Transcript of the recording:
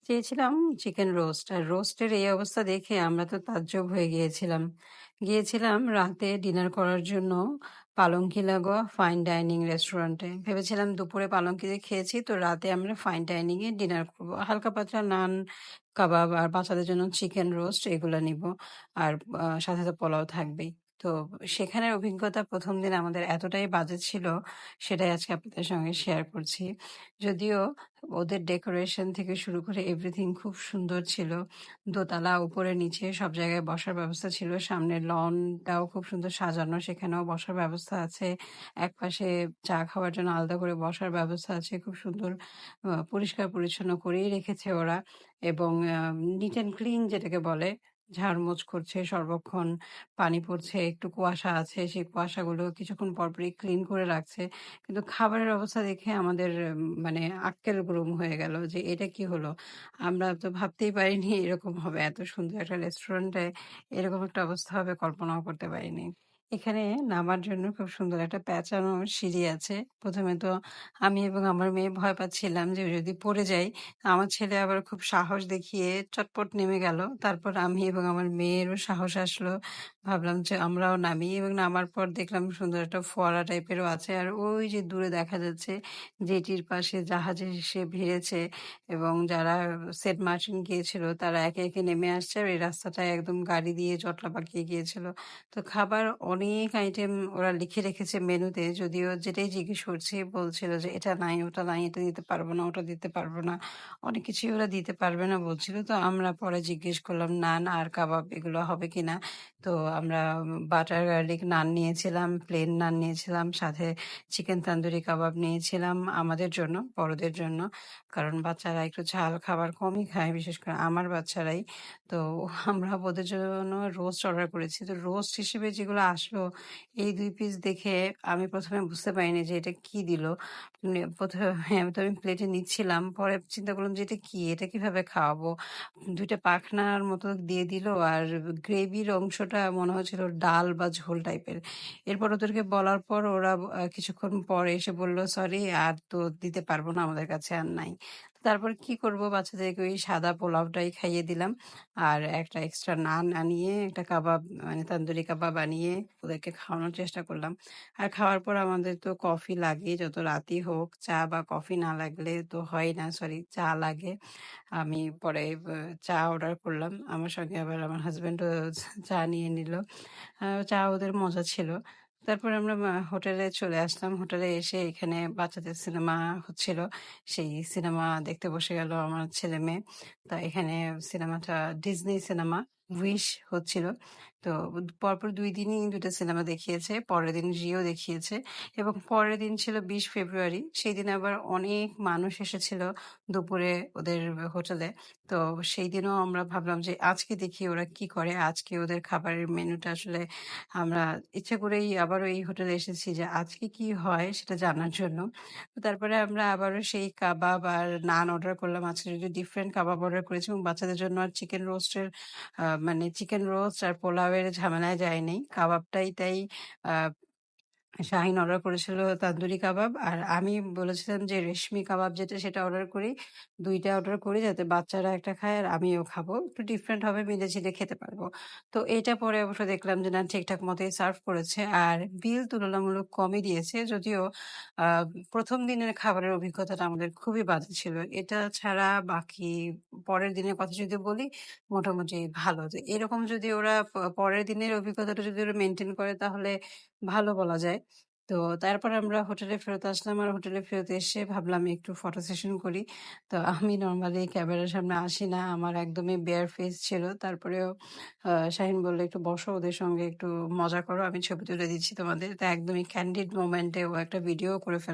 চেয়েছিলাম chicken roast. আর রোস্টের এই অবস্থা দেখে আমরা তো তাজ্জব হয়ে গিয়েছিলাম। গিয়েছিলাম রাতে ডিনার করার জন্য পালঙ্কি লাগোয়া ফাইন ডাইনিং রেস্টুরেন্টে। ভেবেছিলাম দুপুরে পালঙ্কিতে খেয়েছি, তো রাতে আমরা ফাইন ডাইনিং এ ডিনার করব। হালকা পাতলা নান, কাবাব আর বাচ্চাদের জন্য চিকেন রোস্ট এগুলা নিব। আর সাথে তো পোলাও থাকবেই। তো সেখানের অভিজ্ঞতা ১ম দিন আমাদের এতটাই বাজে ছিল, সেটাই আজকে আপনাদের সঙ্গে শেয়ার করছি। যদিও ওদের ডেকোরেশন থেকে শুরু করে এভরিথিং খুব সুন্দর ছিল। দোতলা উপরে নিচে সব জায়গায় বসার ব্যবস্থা ছিল। সামনের লনটাও খুব সুন্দর সাজানো, সেখানেও বসার ব্যবস্থা আছে। একপাশে চা খাওয়ার জন্য আলাদা করে বসার ব্যবস্থা আছে। খুব সুন্দর পরিষ্কার পরিচ্ছন্ন করেই রেখেছে ওরা। এবং নিট অ্যান্ড ক্লিন যেটাকে বলে, ঝাড়মোছ করছে সর্বক্ষণ। পানি পড়ছে, একটু কুয়াশা আছে, সেই কুয়াশাগুলো কিছুক্ষণ পরপরই ক্লিন করে রাখছে। কিন্তু খাবারের অবস্থা দেখে আমাদের মানে আক্কেল গুড়ুম হয়ে গেল যে এটা কি হলো? আমরা তো ভাবতেই পারিনি এরকম হবে। এত সুন্দর একটা রেস্টুরেন্টে এরকম একটা অবস্থা হবে কল্পনাও করতে পারিনি। এখানে নামার জন্য খুব সুন্দর একটা পেঁচানো সিঁড়ি আছে। ১ম এ তো আমি এবং আমার মেয়ে ভয় পাচ্ছিলাম যে যদি পড়ে যাই। আমার ছেলে আবার খুব সাহস দেখিয়ে চটপট নেমে গেল। তারপর আমি এবং আমার মেয়েরও সাহস আসলো। ভাবলাম যে আমরাও নামি, এবং নামার পর দেখলাম সুন্দর একটা ফোয়ারা টাইপেরও আছে। আর ওই যে দূরে দেখা যাচ্ছে জেটির পাশে জাহাজ এসে ভিড়েছে, এবং যারা সেন্ট মার্টিন গিয়েছিল তারা একে, একে নেমে আসছে। আর এই রাস্তাটায় একদম গাড়ি দিয়ে জটলা পাকিয়ে গিয়েছিল। তো খাবার অনেক আইটেম ওরা লিখে রেখেছে মেনুতে। যদিও যেটাই জিজ্ঞেস করছি বলছিল যে এটা নাই, ওটা নাই, এটা দিতে পারবো না, ওটা দিতে পারবো না। অনেক কিছুই ওরা দিতে পারবে না বলছিল। তো আমরা পরে জিজ্ঞেস করলাম নান আর কাবাব এগুলো হবে কিনা। তো আমরা বাটার গার্লিক নান নিয়েছিলাম, প্লেন নান নিয়েছিলাম, সাথে চিকেন তান্দুরি কাবাব নিয়েছিলাম আমাদের জন্য, বড়দের জন্য। কারণ বাচ্চারা একটু ঝাল খাবার কমই খায়, বিশেষ করে আমার বাচ্চারাই। তো আমরা ওদের জন্য রোস্ট অর্ডার করেছি। তো রোস্ট হিসেবে যেগুলো আসলো, এই ২ পিস দেখে আমি ১ম এ বুঝতে পারিনি যে এটা কি দিল। ১ম এ তো আমি প্লেটে নিচ্ছিলাম। পরে চিন্তা করলাম যে এটা কি? এটা কিভাবে খাওয়াবো? ২ টা পাখনার মতো দিয়ে দিল, আর গ্রেভির অংশটা মনে হচ্ছিল ডাল বা ঝোল টাইপের। এরপর ওদেরকে বলার পর ওরা কিছুক্ষণ পরে এসে বলল, "সরি, আর তো দিতে পারব না, আমাদের কাছে আর নাই।" তারপর কি করব? বাচ্চাদেরকে ওই সাদা পোলাওটাই খাইয়ে দিলাম। আর একটা এক্সট্রা নান আনিয়ে একটা কাবাব, মানে তান্দুরি কাবাব আনিয়ে ওদেরকে খাওয়ানোর চেষ্টা করলাম। আর খাওয়ার পর আমাদের তো কফি লাগেই, যত রাতই হোক। চা বা কফি না লাগলে তো হয় না, সরি, চা লাগে। আমি পরে চা অর্ডার করলাম। আমার সঙ্গে আবার আমার হাসব্যান্ডও চা নিয়ে নিল। চা ওদের মজা ছিল। তারপরে আমরা হোটেলে চলে আসলাম। হোটেলে এসে এখানে বাচ্চাদের সিনেমা হচ্ছিল। সেই সিনেমা দেখতে বসে গেল আমার ছেলে-মেয়ে। তো এখানে সিনেমাটা ডিজনি সিনেমা, 'উইশ' হচ্ছিল। তো পরপর ২ দিনই ২ টা সিনেমা দেখিয়েছে। পরের দিন 'জিও' দেখিয়েছে, এবং পরের দিন ছিল ২০ ফেব্রুয়ারি। সেদিন আবার অনেক মানুষ এসেছিল দুপুরে ওদের হোটেলে। তো সেইদিনও আমরা ভাবলাম যে আজকে দেখি ওরা কি করে। আজকে ওদের খাবারের মেনুটা আসলে আমরা ইচ্ছে করেই আবারও এই হোটেলে এসেছি যে আজকে কি হয় সেটা জানার জন্য। তো তারপরে আমরা আবারও সেই কাবাব আর নান অর্ডার করলাম। আজকে যদিও ডিফারেন্ট কাবাব অর্ডার করেছি, এবং বাচ্চাদের জন্য আর চিকেন রোস্টের মানে চিকেন রোস্ট আর পোলাওয়ের ঝামেলায় যায়নি। কাবাবটাই তাই আ শাহীন অর্ডার করেছিল তান্দুরি কাবাব, আর আমি বলেছিলাম যে রেশমি কাবাব যেটা সেটা অর্ডার করি। ২ টা অর্ডার করি যাতে বাচ্চারা একটা খায় আর আমিও খাবো। একটু ডিফারেন্ট হবে, মিলে-ঝিলে খেতে পারবো। তো এইটা পরে অবশ্য দেখলাম যে না, ঠিকঠাক মতোই সার্ভ করেছে। আর বিল তুলনামূলক কমই দিয়েছে। যদিও আ ১ম দিনের খাবারের অভিজ্ঞতাটা আমাদের খুবই বাজে ছিল। এটা ছাড়া বাকি পরের দিনের কথা যদি বলি, মোটামুটি ভালো। তো এরকম যদি ওরা পরের দিনের অভিজ্ঞতাটা যদি ওরা মেইনটেইন করে তাহলে ভালো বলা যায়। তো তারপর আমরা হোটেলে ফেরত আসলাম। আর হোটেলে ফেরত এসে ভাবলাম একটু ফটো সেশন করি। তো আমি নরমালি ক্যামেরার সামনে আসি না। আমার একদমই বেয়ার ফেস ছিল। তারপরেও শাহীন বলল, "একটু বসো, ওদের সঙ্গে একটু মজা করো। আমি ছবি তুলে দিচ্ছি তোমাদের।" তো একদমই ক্যান্ডিড মোমেন্টে ও একটা ভিডিও করে ফেলল।